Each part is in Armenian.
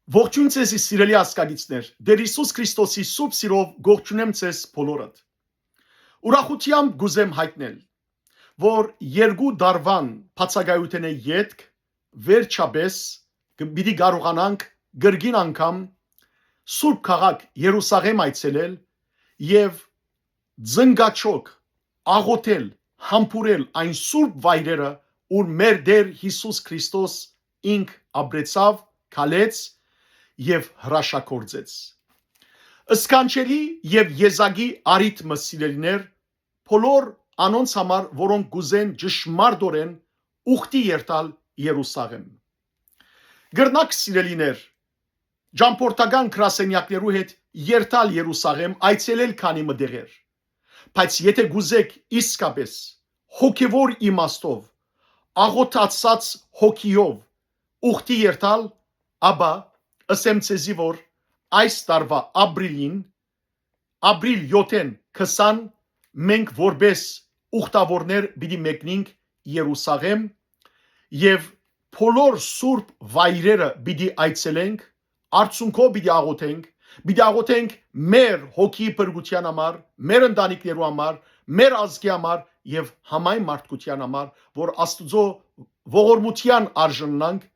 Ողջույն ձեզ սիրելի ասկագիցներ, Տեր Հիսուս Քրիստոսի սուրբ սիրով գողջունեմ ձեզ բոլորդ։ Ուրախությամբ գուզեմ հայտնել, որ երկու դարվան բացակայութենե յետք վերջապես պիտի կարողանանք գրգին անգամ սուրբ քաղաք Երուսաղեմ այցելել եւ զնգաչոք աղոթել, համբուրել այն սուրբ վայրերը, ուր մեր Տեր Հիսուս Քրիստոս ինք ապրեցավ, քալեց եւ հրաշագործեց։ Սքանչելի եւ եզակի արիթմը սիրելիներ, բոլոր անոնց համար, որոնք գուզեն ճշմարտորեն ուխտի երթալ Երուսաղեմ։ Գրնակ սիրելիներ, ճամփորդական գրասենյակներու հետ երթալ Երուսաղեմ, այցելել քանի մտեղեր։ Բայց եթե գուզեք իսկապես հոգևոր իմաստով, աղոթացած հոգիով ուխտի երթալ, ապա ասեմ ցեզի, որ այս տարվա ապրիլ 7-ին 20 մենք որպես ուխտավորներ պիտի մեկնենք Երուսաղեմ եւ բոլոր սուրբ վայրերը պիտի այցելենք, արցունքով պիտի աղոթենք մեր հոգի բրգության համար, մեր ընտանիքներու համար, մեր ազգի համար եւ համայն մարդկության համար, որ Աստծո ողորմության արժանանք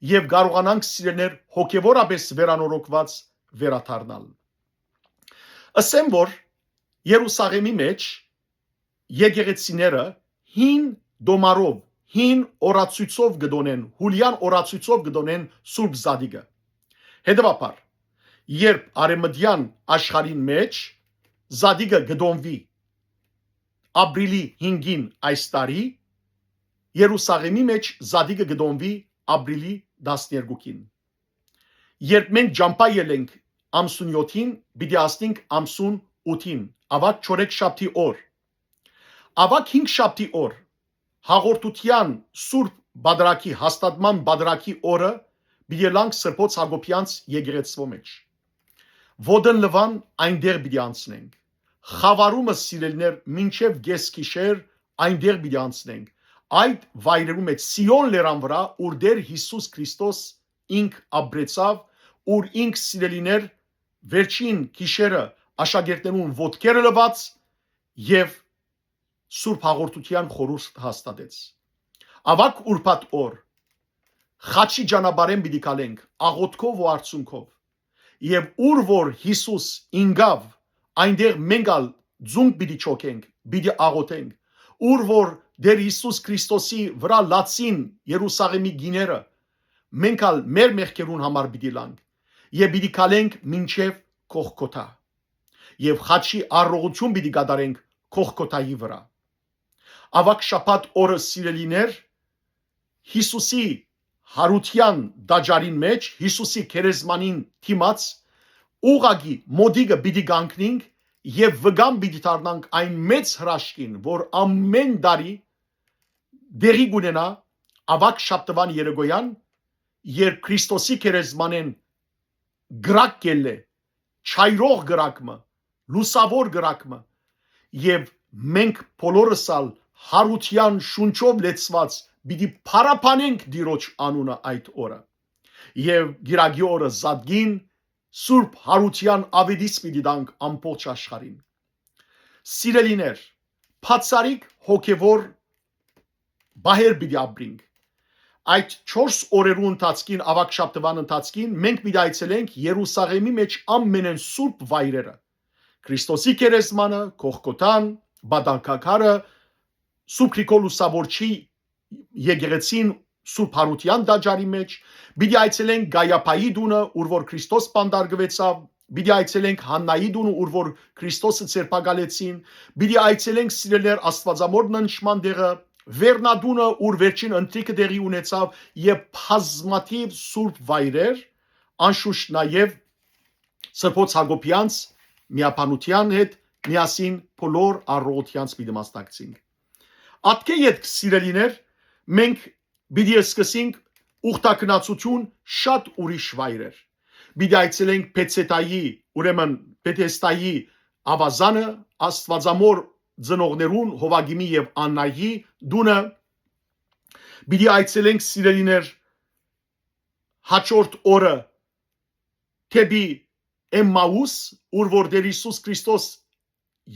եւ կարողանանք սիրելներ հոգեվորապես վերանորոգված վերաթարնալ։ Ասեմ, որ Երուսաղեմի մեջ եկեղեցիները հին դոմարով, հին օրացույցով գդոնեն, հուլյան օրացույցով գդոնեն Սուրբ Զադիգը։ Հետևաբար, երբ արեմդյան աշխարհին մեջ Զադիգը գդոնվի ապրիլի 5-ին այս տարի, Երուսաղեմի մեջ Զադիգը գդոնվի ապրիլի 12-ին։ Երբ մենք ջամփա ելենք ամսուն 7-ին, պիտի ասնենք ամսուն 8-ին, ավակ չորեքշաբթի օր։ Ավակ 5 շաբթի օր հաղորդության Սուրբ Բադրակի հաստատման Բադրակի օրը պիտի լանք Սրբոց Հակոբյանց եկեղեցվո մեջ։ Vodın լվան այնտեղ պիտի անցնենք։ Խավարումը սիրելներ մինչև գեսկիշեր այնտեղ պիտի անցնենք։ Այդ վայրերու մեջ Սիոն լերան վրա, ուր Տեր Հիսուս Քրիստոս ինք ապրեցավ, ուր ինք սիրելիներ վերջին գիշերը աշակերտներուն ոտքերը լված եւ Սուրբ հաղորդության խորհուրդ հաստատեց։ Ավակ ուրբաթ օր խաչի ճանապարհեն պիտի գալենք աղոթքով ու արցունքով եւ ուր որ Հիսուս ինգավ այնտեղ մենք ալ ձունկ պիտի չոքենք, պիտի աղոթենք, ուր որ Տեր Հիսուս Քրիստոսի վրա լացին Երուսաղեմի գիները, մենք ալ մեր մեղքերուն համար պիտի լանք եւ պիտի գալենք մինչեւ Կողգոթա եւ խաչի առողջություն պիտի կատարենք Կողգոթայի վրա։ Ավակ շաբաթ օրը սիրելիներ Հիսուսի հարության դաջարին մեջ Հիսուսի քերեզմանին թիմած ուղագի մոդիգը պիտի գանքնենք եւ վգամ պիտի դառնանք այն մեծ հրաշքին, որ ամեն տարի դերի գունենա ավակ շաբթվան երեկոյան, երբ Քրիստոսի քերեզմանեն գրակ կելե, չայրող գրակմը, լուսավոր գրակմը եւ մենք բոլորս ալ հարության շունչով լեցված պիտի փարապանենք Տիրոջ անունը այդ օրը եւ գիրագի օրը Զադգին Սուրբ հարության ավետից պիտի դանք ամբողջ աշխարհին։ Սիրելիներ, բացարիք հոգևոր բահեր պիտի ապրենք։ Այդ 4 օրերու ընթացքին, ավակ շաբթվան ընթացքին մենք պիտի այցելենք Երուսաղեմի մեջ ամենեն սուրբ վայրերը։ Քրիստոսի քերեզմանը, Կողգոթան, Բադանքակարը, Սուրբ Գրիգորի եկեղեցին Սուրբ հարության դաջարի մեջ, պիտի այցելենք Գայափայի տունը, ուր որ Քրիստոս պանդարգվեցավ, պիտի այցելենք Հաննայի տունը, ուր որ Քրիստոսը ցերպակալեցին, պիտի այցելենք սիրելներ Աստվածամոր ննշման տեղը, Վերնադունը, ուր վերջին ընթրիքը տեղի ունեցավ եւ բազմաթիվ սուրբ վայրեր, անշուշտ նաեւ Սրբոց Հակոբյանց միապանության հետ միասին բոլոր առողջությանց պիտի մասնակցենք։ Ատկե յետք սիրելիներ, մենք պիտի սկսենք ուխտակնացություն շատ ուրիշ վայրեր։ Պիտի այցելենք Փեցետայի, ուրեմն Բեթեստայի ավազանը, Աստվածամոր ծնողներուն Հովագիմի եւ Աննայի դունը, պիտի այցելենք սիրելիներ հաջորդ օրը թեպի Էմմաուս, ուր որ Տեր Հիսուս Քրիստոս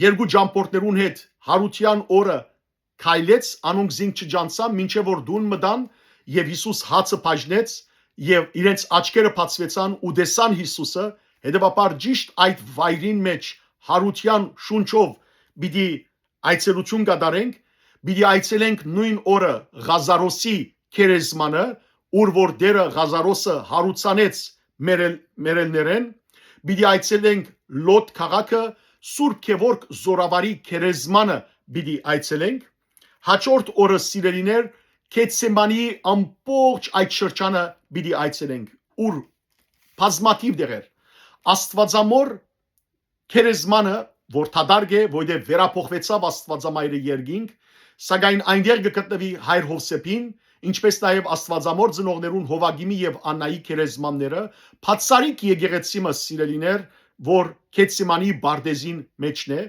երկու ճամփորդներուն հետ հարության օրը քայլեց, անոնք զինք չջանցան, մինչև որ դուն մտան եւ Հիսուս հացը բաժնեց եւ իրենց աչքերը բացվեցան ու տեսան Հիսուսը, հետեւաբար ճիշտ այդ վայրին մեջ հարության շունչով պիտի այցելություն կատարենք, պիտի այցելենք նույն օրը Ղազարոսի քերեզմանը, ուր որ Տերը Ղազարոսը հարուցանեց մերելներեն, պիտի այցելենք Լոտ քաղաքը, Սուրբ Գևորգ Զորավարի քերեզմանը պիտի այցելենք, հաջորդ օրը սիրելիներ Գեթսեմանի ամբողջ այդ շրջանը պիտի այցելենք, ուր բազմաթիվ դեղեր Աստվածամոր քերեզմանը, որ թադարգ է, որտեղ վերափոխվեցավ Աստվածամայրը երկինք, սակայն այնտեղ կգտնվի Հայր Հովսեփին, ինչպես նաև Աստվածամոր ծնողներուն Հովագիմի եւ Աննայի քերեզմանները, բացարիք եկեղեցիմը սիրելիներ, որ Գեթսեմանի բարձին մեջն է,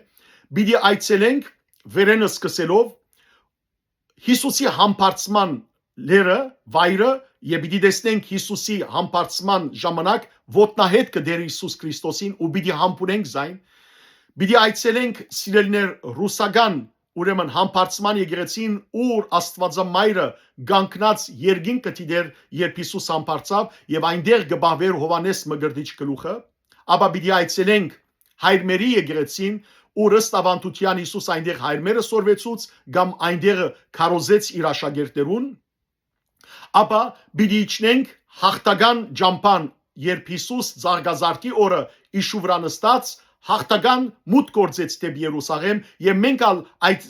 պիտի այցելենք վերենը սկսելով Հիսուսի համբարձման լերը, վայրը եւ պիտի տեսնենք Հիսուսի համբարձման ժամանակ ոտնահետ կդեր Հիսուս Քրիստոսին ու պիտի համբուրենք զայն, պիտի այցելենք սիրելիներ ռուսական ուրեմն համբարձման եկեղեցին, ուր Աստվածամայրը գանկնած երկինք կտիդեր, երբ Հիսուս համբարձավ եւ այնտեղ կբավեր Հովանես Մկրտիչ գլուխը, ապա պիտի այցելենք Հայրմերի եկեղեցին, ուր ըստ ավանդության Հիսուս այնտեղ հայրմերը սորվեցուց կամ այնտեղ քարոզեց իր աշակերտերուն, ապա պիտի իջնենք հաղթական ջամփան, երբ Հիսուս Զարգազարդի օրը իշու վրա նստած հաղթական մուտք գործեց դեպի Երուսաղեմ եւ մենք ալ այդ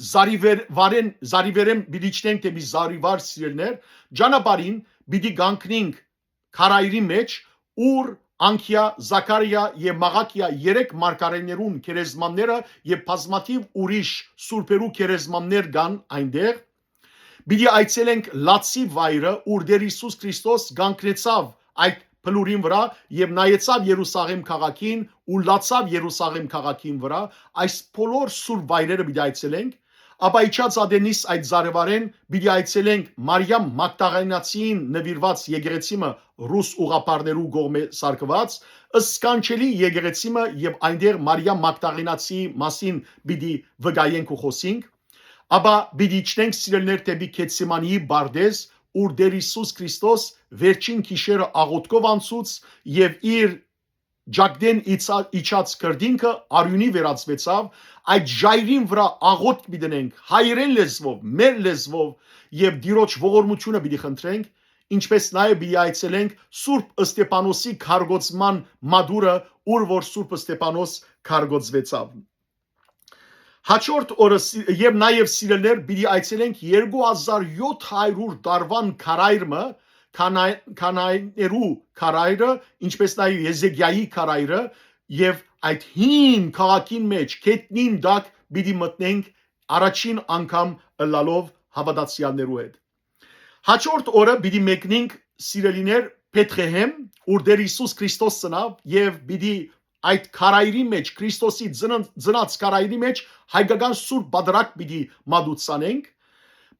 զարիվերեն պիտի իջնենք դեպի զարիվար սիրելներ, ճանապարհին պիտի գանքնենք քարայրի մեջ, ուր Անկիա, Զաքարիա եւ Մաղաքիա երեք մարգարեներուն քերեզմանները եւ բազմաթիվ ուրիշ սուրբերու քերեզմաններ կան այնտեղ, պիտի այցելենք Լացի վայրը, ուր Տեր Հիսուս Քրիստոս գանքնեցավ այդ փլուրին վրա եւ նայեցավ Երուսաղեմ քաղաքին ու լացավ Երուսաղեմ քաղաքին վրա, այս բոլոր սուրբ վայրերը պիտի այցելենք, ապա իջած ադենիս այդ զարևարեն պիտի այցելենք Մարիամ Մագդաղենացիին նվիրված եկեղեցիմը ռուս ուղղափառներու կողմէ սարքված, ըսկանչելի եկեղեցիմը եւ այնտեղ Մարիամ Մագդաղենացիի մասին պիտի վկայենք ու խոսենք, ապա պիտի իջնենք սիրելներ դեպի Գեթսեմանի բարձ, ուր Տեր Հիսուս Քրիստոս վերջին գիշերը աղոթքով անցուց եւ իր Ջակդեն իջած կրդինքը արյունի վերածվեցավ, այդ ժայռին վրա աղոթք պիտենք հայերեն լեզվով, մեր լեզվով եւ Տիրոջ ողորմությունը պիտի խնդրենք, ինչպես նաեւ պիտի այցելենք Սուրբ Ստեփանոսի քարգոծման մադուրը, ուր որ Սուրբ Ստեփանոս քարգոծվեցավ։ Հաջորդ օրը եւ նաեւ սիրելներ պիտի այցելենք 2700 տարվան քարայրը, Կանայներու քարայրը, ինչպես նաև Եզեքիայի քարայրը եւ այդ հին քաղաքին մեջ կետնին դակ պիտի մտնենք առաջին անգամ ըլլալով հավատացյալներու հետ։ Հաջորդ օրը պիտի մեկնենք սիրելիներ Փեթրեհեմ, ուր Տեր Հիսուս Քրիստոս ծնավ եւ պիտի այդ քարայրի մեջ Քրիստոսի ծնած քարայրի մեջ հայկական սուրբ բادرակ պիտի մատուցանենք,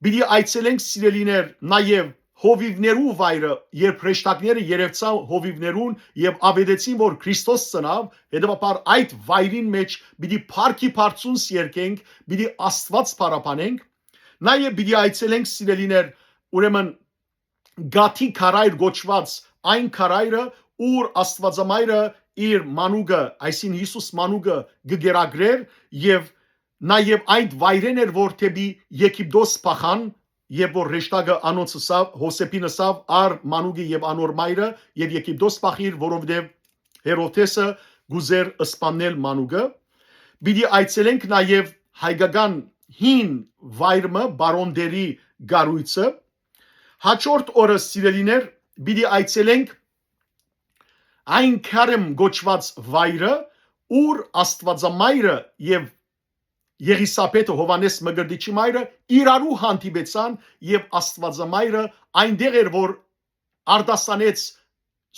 պիտի այցելենք սիրելիներ նաև հովիվներու վայրը, երբ հրեշտակները երևցան հովիվներուն եւ ավետեցին, որ Քրիստոս ծնավ, հետեւաբար այդ վայրին մեջ պիտի փառքի բարձունս երկենք, պիտի Աստված փառաբանենք, նաեւ պիտի այցելենք սիրելիներ, ուրեմն գաթի քարայր գոչված այն քարայրը, ուր Աստվածամայրը իր մանուկը, այսին Հիսուս մանուկը գերագրեր եւ նաեւ այդ վայրեն էր, որ թեպի Եգիպտոս փախան, Եվ որ հրեշտակը անոնց սավ, Հոսեփին սավ, ար մանուկի եւ անոր մայրը եւ Եգիպտոս փախիր, որովհետեւ Հերովդեսը գուզեր սպանել մանուկը, պիտի այցելենք նաեւ հայկական հին վայրը բարոնդերի գարույցը, հաջորդ օրը սիրելիներ պիտի այցելենք այն քարեմ գոչված վայրը, ուր Աստվածամայրը եւ Եղիսաբեթը Հովանես Մկրտիչի մայրը իրարու հանդիպեցան եւ Աստվածամայրը այնտեղ էր, որ արտասանեց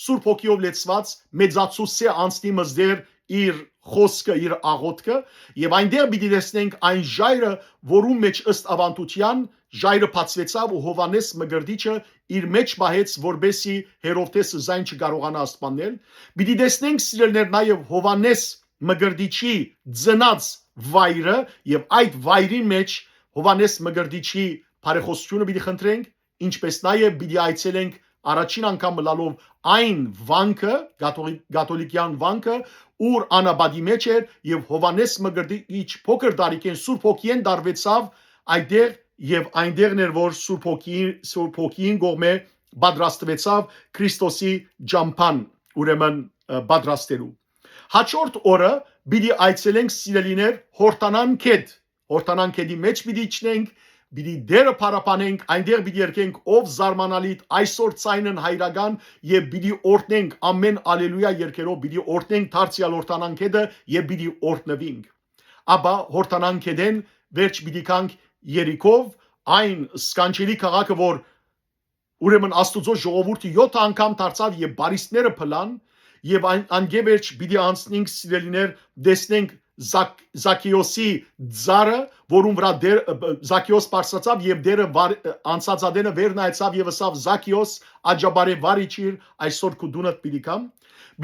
Սուրբ Հոգիով լեցված մեծացուցե անցնի մզդեր իր խոսքը, իր աղոթքը, եւ այնտեղ պիտի տեսնենք այն ժայռը, որում մեջ ըստ ավանդության ժայռը բացվեցավ ու Հովանես Մկրտիչը իր մեջ բահեց, որբեսի Հերովդեսը զայն չկարողանա ասպանել։ Պիտի տեսնենք սիրելներ նաեւ Հովանես Մկրտիչի ծնած վայրը եւ այդ վայրի մեջ Հովանես Մկրտիչի բարեխոսությունը պիտի խնդրենք, ինչպես նաեւ պիտի այցելենք առաջին անգամ լալով այն վանքը, կաթոլիկյան վանքը, ուր անաբադի մեջ էր եւ Հովանես Մկրտիչ փոքր տարիքեն Սուրբ Հոգին դարվեցավ այդտեղ եւ այնտեղն էր որ Սուրբ Հոգին կողմէ պատրաստվեցավ Քրիստոսի ջամփան ուրեմն պատրաստելու։ Հաջորդ օրը պիտի այցելենք սիրելիներ Հորտանան քեդի մեջ պիտի իջնենք, պիտի դերը փարապանենք, այնտեղ պիտի երգենք ով զարմանալիտ այսօր ցայնն հայրական եւ պիտի օրտնենք ամեն ալելույա երգերով պիտի օրտնենք դարձյալ Հորտանան քեդը եւ պիտի օրտնվենք։ Աբա Հորտանան քեդեն վերջ պիտի կանք Երիկով այն սկանչելի քաղաքը որ ուրեմն Աստուծո ժողովուրդը 7 անգամ դարձավ եւ բարիստները փլան եւ անգևերջ պիտի անցնենք սիրելիներ տեսնենք Զաքիոսի ծառը որում վրա Զաքիոս բարձրացավ եւ դերը անցածադենը վեր նայեցավ եւ ասավ Զաքիոս աջաբարե վարիչիր այսօր քու դունդ պիտի կամ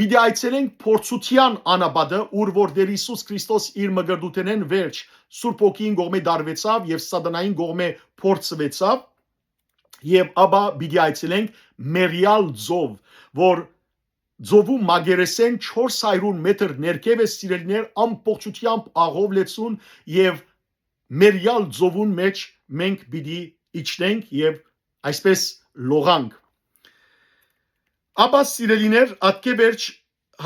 պիտի այցելենք փորձության անաբադը ուր որ Տեր Հիսուս Քրիստոս իր մգրդութենեն վերջ Սուրբ Հոգին կողմէ դարվեցավ եւ սատանային կողմէ փորձվեցավ եւ աբա պիտի այցելենք Մերիալ ծով որ Ձովու մագերեսեն 400 մետր ներքև է սիրելիներ ամբողջությամբ աղով լեցուն եւ Մերիալ ձովուն մեջ մենք պիտի իջնենք եւ այսպես լողանք։ Աբա սիրելիներ ատկեվերջ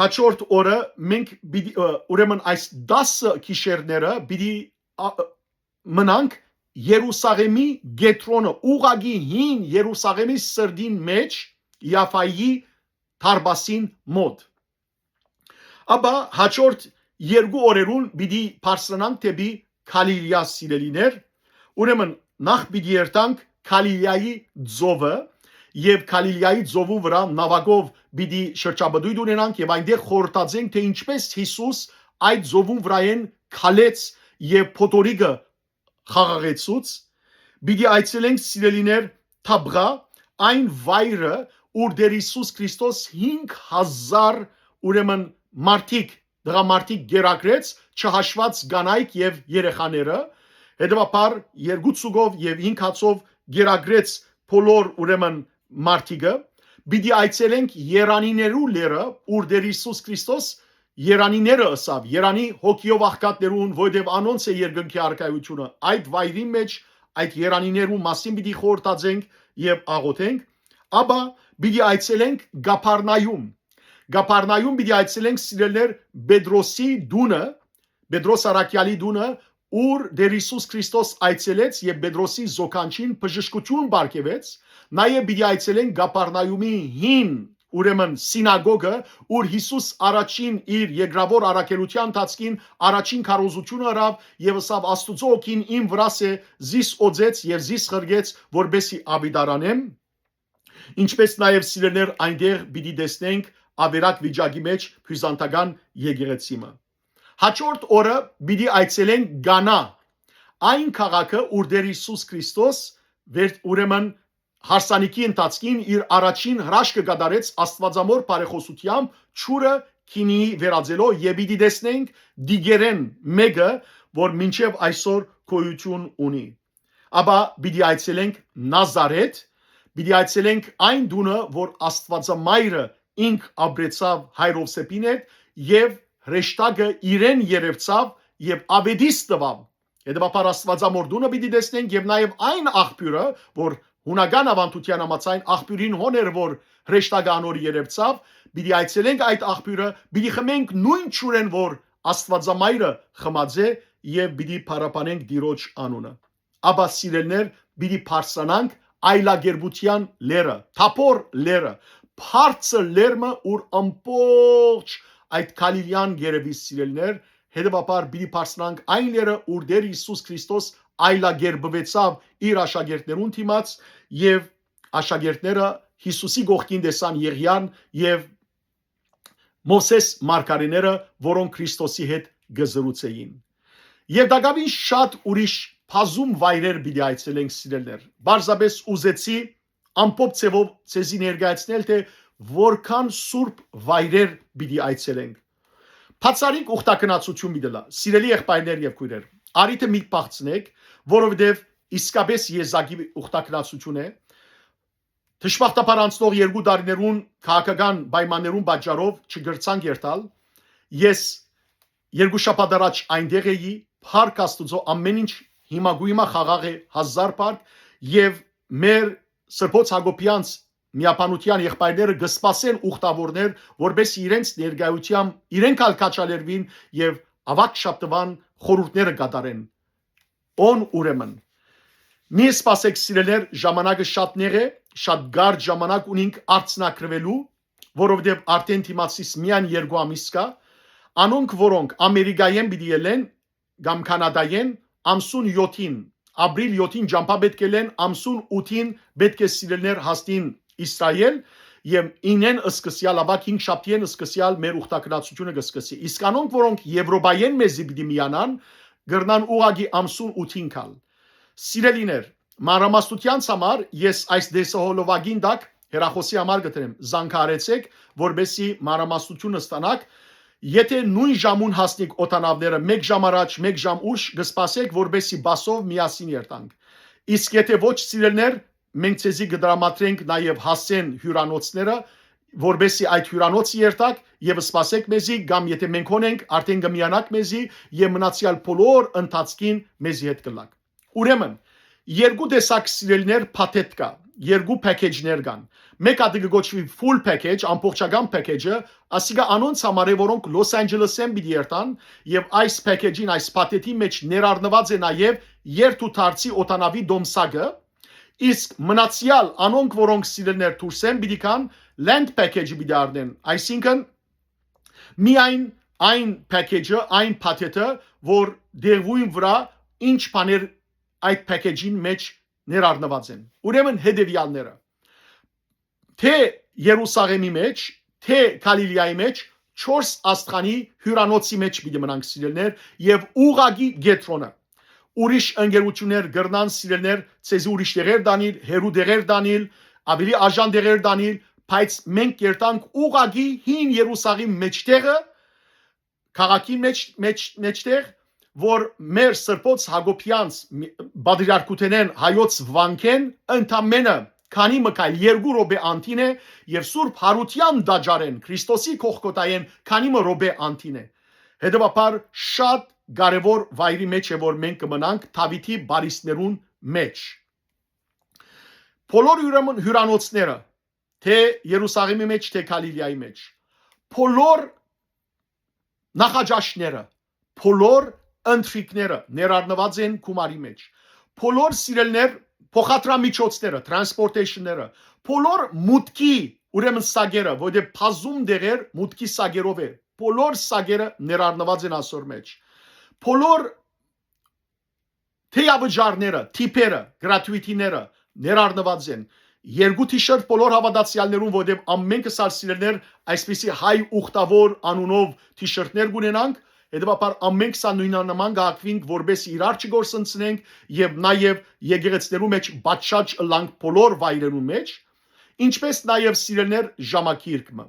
հաջորդ օրը մենք պիտի ուրեմն այս 10 գիշերները պիտի մնանք Երուսաղեմի գետրոնը ուղագի հին Երուսաղեմի սրդին մեջ Իաֆայի Թարբասին մոտ։ Աբա հաջորդ երկու օրերուն պիտի բարձրանանք դեպի Գալիլեա սիրելիներ, ուրեմն նախ պիտի երթանք Գալիլեայի ծովը եւ Գալիլեայի ծովու վրա նավակով պիտի շրջաբդույթ ունենանք եւ այնտեղ խորհրդածենք թե ինչպես Հիսուս այդ ծովուն վրայեն քալեց եւ փոթորիկը խաղաղեցուց, պիտի այցելենք սիրելիներ Թաբղա այն վայրը ուր Տեր Հիսուս Քրիստոս 5000 ուրեմն մարդիկ դրամարտիկ գերակրեց չհաշված կանայք եւ երեխաները հետեւաբար երկու ցուգով եւ 5 հացով գերակրեց բոլոր ուրեմն մարդիկը պիտի այցելենք Երանիներու լերը ուր Տեր Հիսուս Քրիստոս Երանիները ասավ Երանի հոգիով աղքատներուն որտեւ անոնց է երկնքի արքայությունը այդ վայրի մեջ այդ Երանիներու մասին պիտի խորհրդածենք եւ աղոթենք աբա պիտի այցելենք Գափառնայում պիտի այցելենք սիրելներ Պետրոսի դունը Պետրոս Արաքյալի դունը ուր Տեր Հիսուս Քրիստոս այցելեց եւ Պետրոսի զոքանչին բժշկություն բարգեւեց նաեւ պիտի այցելենք Գափառնայումի հին ուրեմն սինագոգը ուր Հիսուս առաջին իր երկրավոր առաքելության ընթացքին առաջին քարոզությունը արավ եւ ասավ Աստուծո օքին իմ վրաս է զիս օձեց եւ զիս խրգեց որբեսի աբիդարանեմ ինչպես նաեւ սիրելներ այնտեղ պիտի տեսնենք ավերակ վիճակի մեջ հյուզանտական եկեղեցիմը հաջորդ օրը պիտի այցելենք Գանա այն քաղաքը ուր Տեր Հիսուս Քրիստոս ուրեմն հարսանիքի ընթացքին իր առաջին հրաշքը կատարեց Աստվածամոր բարեխոսությամբ ճուրը քինի վերածելով եւ պիտի տեսնենք դիգերեն մեկը որ մինչեւ այսօր գոյություն ունի աբա պիտի այցելենք Նազարեթ պիտի այցելենք այն դունը որ Աստվածամայրը ինք ապրեցավ հայրովսեպին հետ եւ հրեշտակը իրեն երևցավ եւ ավետիս տվավ հետեւաբար Աստվածամոր դունը պիտի տեսնենք եւ նաեւ այն աղբյուրը որ հունական ավանդության համաձայն աղբյուրին հոներ որ հրեշտակը անոր երևցավ պիտի այցելենք այդ աղբյուրը պիտի խմենք նույն ճուրեն որ Աստվածամայրը խմած է եւ պիտի փարապանենք Տիրոջ անունը աբա սիրելներ պիտի բարձրանանք այլագերբության լերը Թափոր լերը բարձր լերմը ուր ամբողջ այդ Գալիլեան գերեւի սիրելներ հետեւաբար պիտի բարձրանանք այն լերը ուր Տեր Հիսուս Քրիստոս այլագերբվեցավ իր աշակերտներուն դիմաց եւ աշակերտները Հիսուսի գողքին տեսան Եղիան եւ Մովսես մարգարեները, որոնք Քրիստոսի հետ գզրուցեին։ Եվ դակավին շատ ուրիշ բազում վայրեր պիտի այցելենք սիրելներ։ Բարձրապես ուզեցի ամբողջ ցեվով ցեզի ներկայացնել, թե որքան սուրբ վայրեր պիտի այցելենք։ Բացառիկ ուխտակնացություն պիտի լա։ Սիրելի եղբայրներ եւ քույրեր, արիթը մի բացնեք, որովհետեւ իսկապես եզակի ուխտակնացություն է։ Դժբախտաբար անցնող 2 տարիներուն քաղաքական պայմաններուն պատճառով չգրցանք երթալ։ Ես 2 շաբաթ առաջ այնտեղ էի, Փառք Աստծո, ամեն ինչ հիմա գույմա խաղաղ է 1000 փառք եւ մեր Սրբոց Հակոբյանց միապանության եղբայրները գսպասեն ուխտավորներ, որբես իրենց ներկայությամբ իրենք ալ կաչալերվին եւ ավակ շաբթվան խորհուրդները կատարեն։ On ուրեմն մի սպասեք սիրելեր, ժամանակը շատ նեղ է, շատ գարջ ժամանակ ունենք արցնակրվելու, որովհետեւ արդեն դիմացիս միան 2 ամիս կա, անոնք որոնք Ամերիկայեն պիտի ելեն կամ Կանադայեն ամսուն 7-ին, ապրիլ 7-ին ջամփա պետք է լեն, ամսուն 8-ին պետք է սիրելներ հաստին Իսրայել եւ ինեն սկսյալ ավակ 5 շաբթիեն սկսյալ մեր ուխտակնացությունը կսկսի։ Իսկ անոնք որոնք Եվրոպայեն մեզի պիտի միանան, գրնան ուղագի ամսուն 8-ին կալ։ Սիրելիներ, մանրամասնությանց համար ես այս դեսահոլովագին դակ հերախոսի համար գտնեմ, զանգարեցեք, որբեսի մանրամասնությունը ստանաք։ Եթե նույն ժամուն հասնիկ օտանավները 1 ժամ առաջ, 1 ժամ ուշ կսպասեք, որբեսի բասով միասին երթանք։ Իսկ եթե ոչ սիրելներ, մենք ցեզի կդրամատրենք նաև հասեն հյուրանոցները, որբեսի այդ հյուրանոցը երթակ եւ սպասեք մեզի, կամ եթե մենք ունենք, արդեն կմիանաք մեզի եւ մնացյալ բոլոր ընթացքին մեզի հետ կլակ։ Ուրեմն, 2 տեսակ սիրելներ փաթեթ կա, 2 package-ներ կան։ Մեկ հատը կգոչվի full package, ամբողջական package-ը, ասիկա անոնց համար է, որոնք Լոս Անջելեսեն պիտի երթան, եւ այս package-ին, այս փաթեթի մեջ ներառնված է նաեւ երթուտարցի օտանավի դոմսագը, իսկ մնացյալ անոնք, որոնք սիրելներ դուրսեն պիտի կան, land package-ը պիտի առնեն, այսինքն միայն այն package-ը, այն փաթեթը, որ դերվույն վրա ինչ բաներ այդ package-ին մեջ ներառնված են։ Ուրեմն հետևյալները թե Երուսաղեմի մեջ, թե Գալիլեայի մեջ 4 աստղանի հյուրանոցի մեջ պիտի մնանք սիրելներ եւ ուղագի գետրոնը։ Ուրիշ ընկերություններ գրնան սիրելներ, ցեզի ուրիշ դերեր դանիլ, հերու դերեր դանիլ, ավելի աժան դերեր դանիլ, բայց մենք երտանք ուղագի հին Երուսաղեմ մեջտեղը, քաղաքի մեջտեղ, որ մեր Սրբոց Հակոբյանց բادرյարքութենեն հայոց վանքեն ընդամենը քանի մկայ 2 րոպե անտին է եւ Սուրբ Հարության դաջարեն Քրիստոսի կողքոտայեն քանի րոպե անտին է։ Հետևաբար շատ կարևոր վայրի մեջ է, որ մենք կմնանք Դավիթի բարիսներուն մեջ։ Բոլոր հյուրանոցները, թե Երուսաղեմի մեջ, թե Գալիլեայի մեջ, բոլոր նախաճաշները, բոլոր ընթրիկները ներառնված են գումարի մեջ։ Բոլոր սիրելներ փոխադրամիջոցները, transportation-ները, բոլոր մուտքի ուրեմն սագերը, որտեղ բազում դերեր մուտքի սագերով է, բոլոր սագերը ներառնված են ասոր մեջ։ Բոլոր թեյավճարները, թիպերը, գրատուիտիները ներառնված են։ 2 թիշերտ բոլոր հավատացյալներուն, որտեղ ամենքս սիրելներ այսպիսի հայ ուխտավոր անունով թիշերտներ կունենանք, հետևաբար ամենք սա նույնանման գաղտնենք, որբես իրար չգործընծնենք եւ նաեւ եկեղեցներու մեջ բաճաճ լանք բոլոր վայրերուն մեջ, ինչպես նաեւ սիրելներ ժամակիրկը։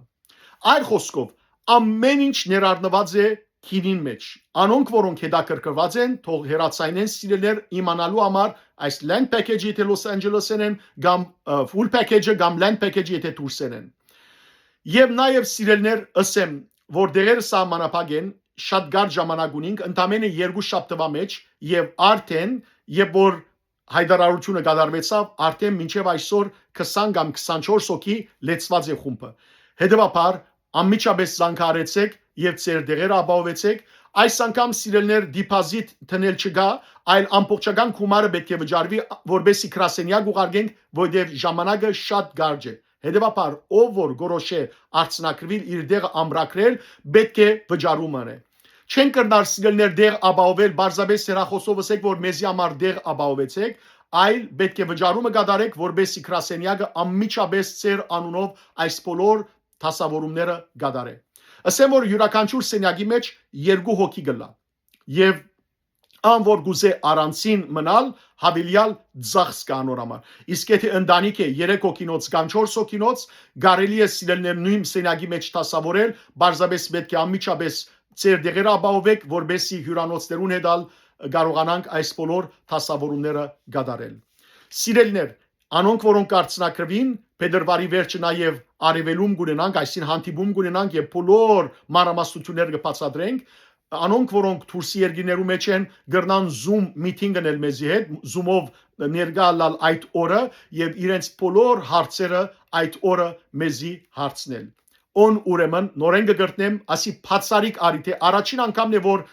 Այլ խոսքով, ամեն ինչ ներառնված է քինին մեջ։ Անոնք, որոնք հետաքրքրված են, թող հերացայնեն սիրելներ իմանալու համար այս land package-ը եթե Լոս Անջելեսեն են, կամ full package-ը, կամ land package-ը եթե դուրսեն են։ Եվ նաեւ սիրելներ ասեմ, որ դերերը սահմանափակ են, շատ գար ժամանակ ունենք, ընդամենը 2 շաբթվա մեջ եւ արդեն երբ որ հայտարարությունը կատարվեցավ, արդեն մինչեւ այսօր 20 կամ 24 հոգի լեցված է խումբը։ Հետևաբար անմիջապես զանգարեցեք եւ ձեր դերերը ապահովեցեք։ Այս անգամ սիրելներ դիպոզիտ տնել չգա, այլ ամբողջական գումարը պետք է վճարվի, որբեսի գրասենյակ ուղարկենք, որտեղ ժամանակը շատ գարջ է։ Հետևաբար ով որ գորոշե արցնակրվել իր դեղը ամրակրել, պետք է վճարում անե։ Չեն կրնար սիրելներ դեղ ապահովել, բարձրապես հեռախոսով ասեք, որ մեզի համար դեղ ապահովեցեք, այլ պետք է վճարումը կատարեք, որբեսի գրասենյակը անմիջապես ձեր անունով այս բոլոր դասավորումները կատարե։ Ասեմ որ յուրաքանչյուր սենյակի մեջ 2 հոգի գլա եւ ան որ գուզե առանցին մնալ հավելյալ ծախս կանորամար իսկ եթե ընտանիք է 3 հոգինոց կամ 4 հոգինոց կարելի է սիրելներ նույն սենյակի մեջ տասավորել բարձրապես պետք է անմիջապես ծեր դեղերը ապահովեք որբեսի հյուրանոցներուն հետալ կարողանանք այս բոլոր տասավորումները գադարել սիրելներ անոնք որոնք կարծնակրվին Փետրվարի վերջը նաև արևելում գունենանք այսին հանդիպում գունենանք եւ բոլոր մանրամասնությունները կբացատրենք անոնք որոնք դուրսի երկիներու մեջ են գրնան Zoom meeting-ն էլ մեզի հետ Zoom-ով ներկա լալ այդ օրը եւ իրենց բոլոր հարցերը այդ օրը մեզի հարցնել on ուրեմն նորեն կգրտնեմ ասի բացարիք արի թե առաջին անգամն է որ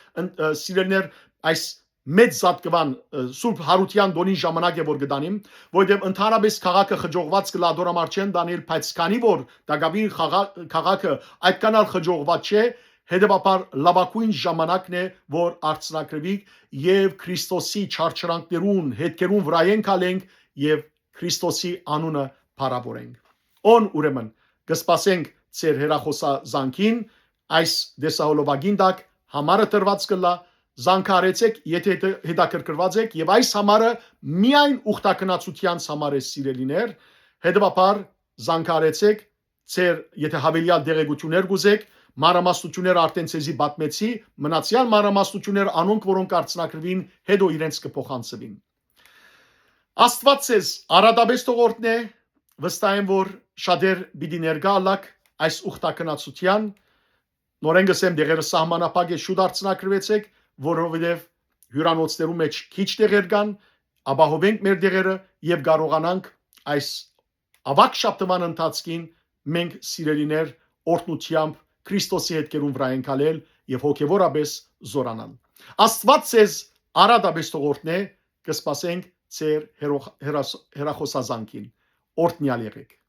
սիրելներ այս մեծ զատկվան Սուրբ Հարության դոնի ժամանակ է որ գտանիմ որովհետև ընդհանրապես քաղաքը խջողված կլադորամար չեն դանել բայց քանի որ դակավին քաղաքը այդքանալ խջողված չէ հետևաբար լավագույն ժամանակն է որ արցնակրվի եւ Քրիստոսի չարչարանքներուն հետքերուն վրայեն կալենք եւ Քրիստոսի անունը փառաբորենք on ուրեմն կսպասենք ծեր հերախոսազանգին այս դեսահոլովագին դակ համարը տրված կլա Զանգարեցեք, եթե հետաքրքրված եք եւ այս համարը միայն ուխտակնացության համար է սիրելիներ, հետեւաբար զանգարեցեք, ծեր եթե հավելյալ դեղեցություններ գուզեք, մանրամասնություններ արդեն ցեզի պատմեցի, մնացյալ մանրամասնություններ անոնք որոնք արցնակրվին, հետո իրենց կփոխանցվին։ Աստված ցեզ արադաբես թողորտն է, վստահ եմ որ շատեր պիտի ներկա ալակ այս ուխտակնացության, նորեն գսեմ դեղերը սահմանապակ է շուտ արցնակրվեցեք որովհետև հյուրանոցներու մեջ քիչ տեղեր կան, ապահովենք մեր տեղերը եւ կարողանանք այս ավակ շաբթվան ընթացքին մենք սիրելիներ օրհնությամբ Քրիստոսի հետքերուն վրա ենքալել եւ հոգեվորապես զորանալ։ Աստված ցեզ արադաբես թողորտն է, կսպասենք ծեր հերախոսազանգին։ Օրհնյալ եղեք։